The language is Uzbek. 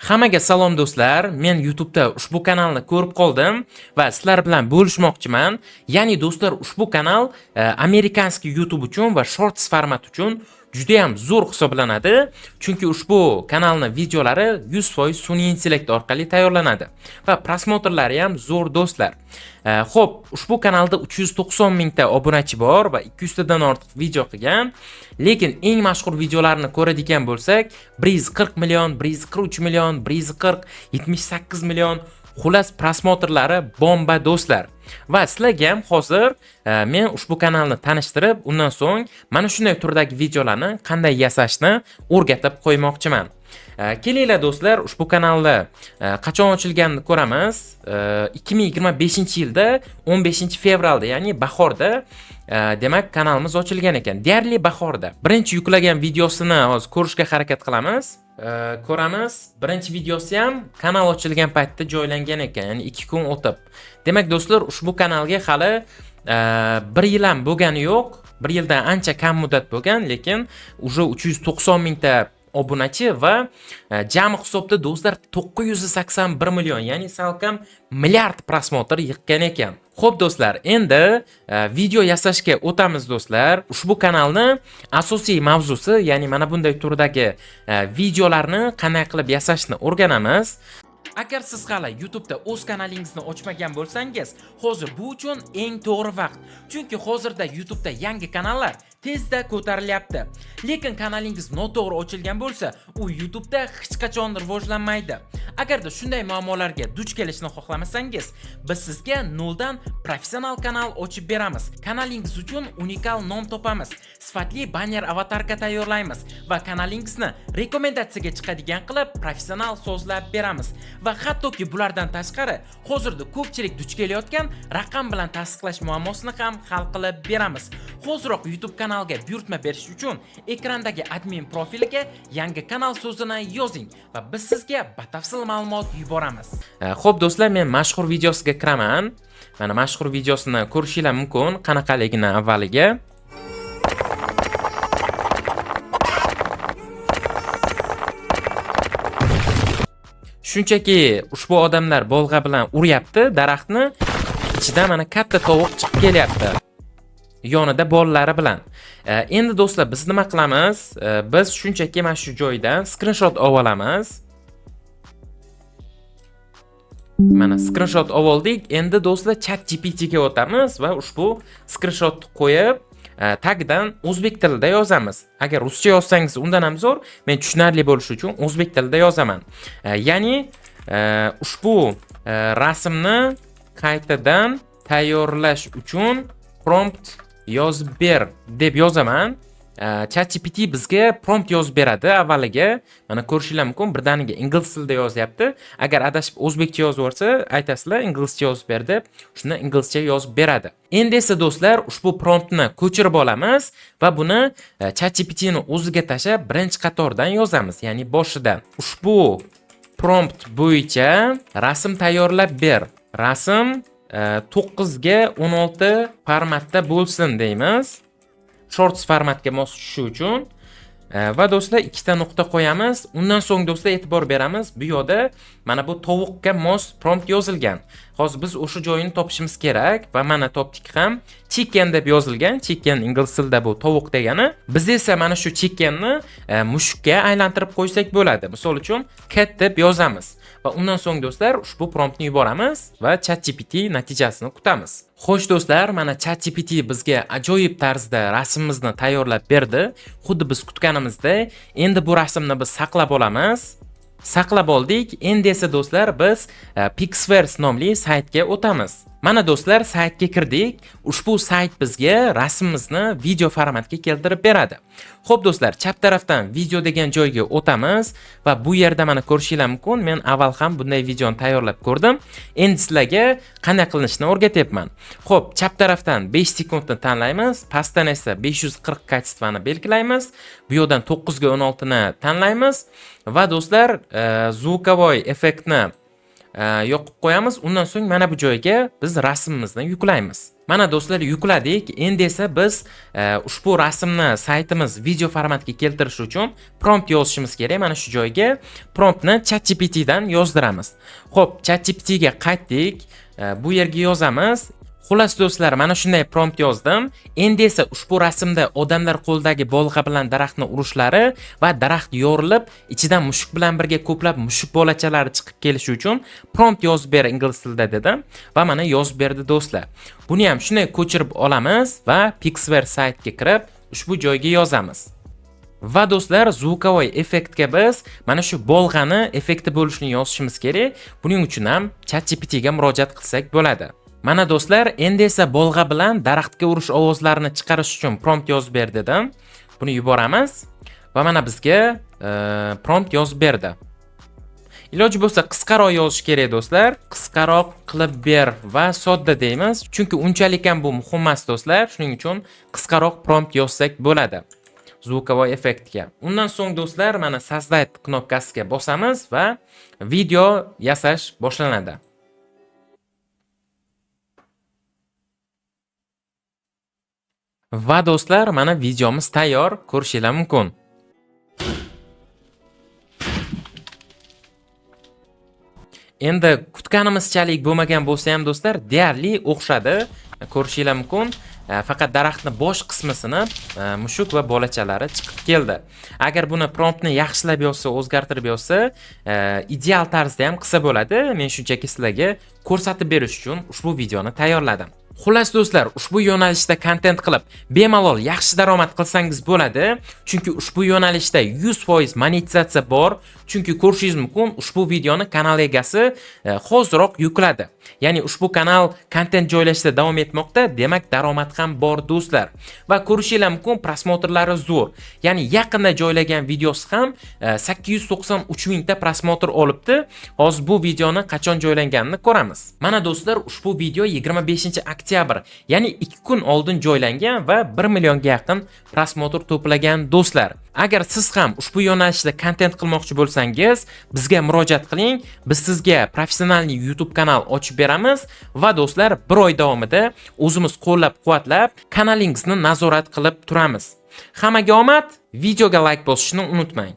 Hammaga salom do'stlar. Men YouTube'da ushbu kanalni ko'rib qoldim va sizlar bilan bo'lishmoqchiman. Ya'ni do'stlar, ushbu kanal amerikanskiy YouTube uchun va shorts format uchun juda ham zo'r hisoblanadi. Chunki ushbu kanalni videolari 100% sun'iy intellekt orqali tayyorlanadi va prosmotrlari ham zo'r do'stlar. Xo'p, ushbu kanalda 390 mingta obunachi bor va 200 tadan ortiq video qilgan. Lekin eng mashhur videolarni ko'radigan bo'lsak, 140 million, 143 million, 140, 78 million, xullas prosmotrlari bomba do'stlar. Va sizlarga ham hozir men ushbu kanalni tanishtirib, undan so'ng mana shunday turdagi videolarni qanday yasashni o'rgatib qo'ymoqchiman. Kelinglar do'stlar, ushbu kanalni qachon ochilganini ko'ramiz. 2025-yilda 15-fevralda, ya'ni bahorda demak kanalimiz ochilgan ekan. Deyarli bahorda. Birinchi yuklagan videosini hozir ko'rishga harakat qilamiz. Ko'ramiz. Birinchi videosi ham kanal ochilgan paytda joylangan ekan, ya'ni 2 kun o'tib. Demak do'stlar, ushbu kanalga hali 1 yil ham bo'lgani yo'q. 1 yildan ancha kam muddat bo'lgan, lekin уже 390 mingta obunachi va jami hisobda do'stlar 981 million, ya'ni salkam milliard prosmotr yig'gan ekan. Xo'p do'stlar, endi video yasashga o'tamiz do'stlar. Ushbu kanalni asosiy mavzusi, ya'ni mana bunday turdagi videolarni qanday qilib yasashni o'rganamiz. Agar siz hali YouTube'da o'z kanalingizni ochmagan bo'lsangiz, hozir bu uchun eng to'g'ri vaqt. Chunki hozirda YouTube'da yangi kanallar tezda ko'tarilyapti. Lekin kanalingiz noto'g'ri ochilgan bo'lsa, u YouTube'da hech qachon rivojlanmaydi. Agarda shunday muammolarga duch kelishni xohlamasangiz, biz sizga noldan professional kanal ochib beramiz. Kanalingiz uchun unikal nom topamiz. Sifatli banner avatarka tayyorlaymiz va kanalingizni rekomendatsiyaga chiqadigan qilib professional so'zlab beramiz. Va hattoki bulardan tashqari, hozirda ko'pchilik duch kelayotgan raqam bilan tasdiqlash muammosini ham hal qilib beramiz. Hoziroq YouTube kanalga buyurtma berish uchun ekrandagi admin profiliga yangi kanal so'zini yozing va biz sizga batafsil ma'lumot yuboramiz. Xo'p do'stlar, men mashhur videosiga kiraman. Mana mashhur videosini ko'rishingiz mumkin, qanaqaligini avvaliga. Shunchaki ushbu odamlar bolg'a bilan uryapti daraxtni. Ichidan mana katta tovuq chiqib kelyapti. Yonida bolalari bilan. Endi do'stlar, biz nima qilamiz? Biz shunchaki mana shu joydan screenshot olamiz. Mana screenshot oldik. Endi do'stlar ChatGPT ga o'tamiz va ushbu screenshotni qo'yib, tagdan o'zbek tilida yozamiz. Agar ruscha yozsangiz undan ham zo'r, men tushunarli bo'lishi uchun o'zbek tilida yozaman. Ya'ni ushbu rasmni qaytadan tayyorlash uchun prompt yozib ber deb yozaman. ChatGPT bizga prompt yozib beradi avvaliga. Mana ko'rishingiz mumkin, birdaniga ingliz tilida yozyapti. Agar adashib o'zbekcha yozib yorsa, aytasizlar inglizcha yozib ber deb, shuni inglizcha yozib beradi. Endi esa do'stlar, ushbu promptni ko'chirib olamiz va buni ChatGPT ni o'ziga tashab birinchi qatordan yozamiz, ya'ni boshidan. Ushbu prompt bo'yicha rasm tayyorlab ber. Rasm 9 ga 16 formatda bo'lsin deymiz. Shorts formatga mos tushishi uchun. Va do'stlar, ikkita nuqta qo'yamiz. Undan so'ng do'stlar e'tibor beramiz. Bu yerda mana bu tovuqqa mos prompt yozilgan. Hozir biz o'sha joyini topishimiz kerak va mana topdik ham. Chicken deb yozilgan. Chicken ingliz tilida bu tovuq degani. Biz esa mana shu chickenni mushukka aylantirib qo'ysak bo'ladi. Misol uchun cat deb yozamiz. Va undan so'ng do'stlar ushbu promptni yuboramiz va ChatGPT natijasini kutamiz. Xo'sh do'stlar, mana ChatGPT bizga ajoyib tarzda rasmimizni tayyorlab berdi. Xuddi biz kutganimizda. Endi bu rasmni biz saqlab olamiz. Saqlab oldik. Endi esa do'stlar biz Pixverse nomli saytga o'tamiz. Mana do'stlar, saytga kirdik. Ushbu sayt bizga rasmimizni video formatga keltirib beradi. Xo'p do'stlar, chap tarafdan video degan joyga o'tamiz va bu yerda mana ko'rishingiz mumkin, men avval ham bunday videoni tayyorlab ko'rdim. Endi sizlarga qanday qilinishini o'rgatyapman. Xo'p, chap tarafdan 5 sekundni tanlaymiz, pastdan esa 540 kачествоni belgilaymiz. Bu yerdan 9 ga 16 ni tanlaymiz va do'stlar, zvukovoy effektni yoqib qo'yamiz. Undan so'ng mana bu joyga biz rasmimizni yuklaymiz. Mana do'stlar, yukladik. Endi esa biz ushbu rasmni saytimiz video formatga keltirish uchun prompt yozishimiz kerak. Mana shu joyga promptni ChatGPT dan yozdiramiz. Xo'p, ChatGPT ga qaytdik. Bu yerga yozamiz. Xullas do'stlar, mana shunday prompt yozdim. Endi esa ushbu rasmda odamlar qo'ldagi bolg'a bilan daraxtni urishlari va daraxt yorilib, ichidan mushuk bilan birga ko'plab mushuk bolachalari chiqib kelishi uchun prompt yozib ber ingliz tilida dedim va mana yozib berdi do'stlar. Buni ham shunday ko'chirib olamiz va Pixver saytga kirib ushbu joyga yozamiz. Va do'stlar, zvukovoy effektga biz mana shu bolg'ani effekti bo'lishini yozishimiz kerak. Buning uchun ham ChatGPT ga murojaat qilsak bo'ladi. Mana do'stlar, endi esa bolg'a bilan daraxtga urish ovozlarini chiqarish uchun prompt yozib ber dedim. Buni yuboramiz va mana bizga prompt yozib berdi. Iloji bo'lsa qisqaroq yozish kerak do'stlar. Qisqaroq qilib ber va sodda deymiz. Chunki unchalik ham bu muhim emas do'stlar. Shuning uchun qisqaroq prompt yozsak bo'ladi. Zvukovoy effektga. Undan so'ng do'stlar, mana sozdать knopkasiga bosamiz va video yasash boshlanadi. Va do'stlar, mana videomiz tayyor, ko'rishingiz mumkin. Endi kutganimizchalik bo'lmagan bo'lsa ham do'stlar, deyarli o'xshadi, ko'rishingiz mumkin. Faqat daraxtning bosh qismi sinib, mushuk va bolachalari chiqib keldi. Agar buni promptni yaxshilab yozsa, o'zgartirib yozsa, ideal tarzda ham qilsa bo'ladi. Men shunchaki sizlarga ko'rsatib berish uchun ushbu videoni tayyorladim. Xullas do'stlar, ushbu yo'nalishda kontent qilib, bemalol yaxshi daromad qilsangiz bo'ladi. Chunki ushbu yo'nalishda 100% monetizatsiya bor. Chunki ko'rishingiz mumkin, ushbu videoni kanal egasi hoziroq yukladi. Ya'ni ushbu kanal kontent joylashda davom etmoqda, demak daromad ham bor do'stlar. Va ko'rishingiz mumkin, prosmotrlari zo'r. Ya'ni yaqinda joylagan videosi ham 893 mingta prosmotr olibdi. Hozir bu videoni qachon joylanganini ko'ramiz. Mana do'stlar, ushbu video 25-oktyabr, ya'ni 2 kun oldin joylangan va 1 millionga yaqin prosmotr to'plagan do'stlar. Agar siz ham ushbu yo'nalishda kontent qilmoqchi bo'lsangiz, bizga murojaat qiling. Biz sizga professional YouTube kanal ochib beramiz va do'stlar, 1 oy davomida o'zimiz qo'llab-quvvatlab, kanalingizni nazorat qilib turamiz. Hammaga omad, videoga like bosishni unutmang.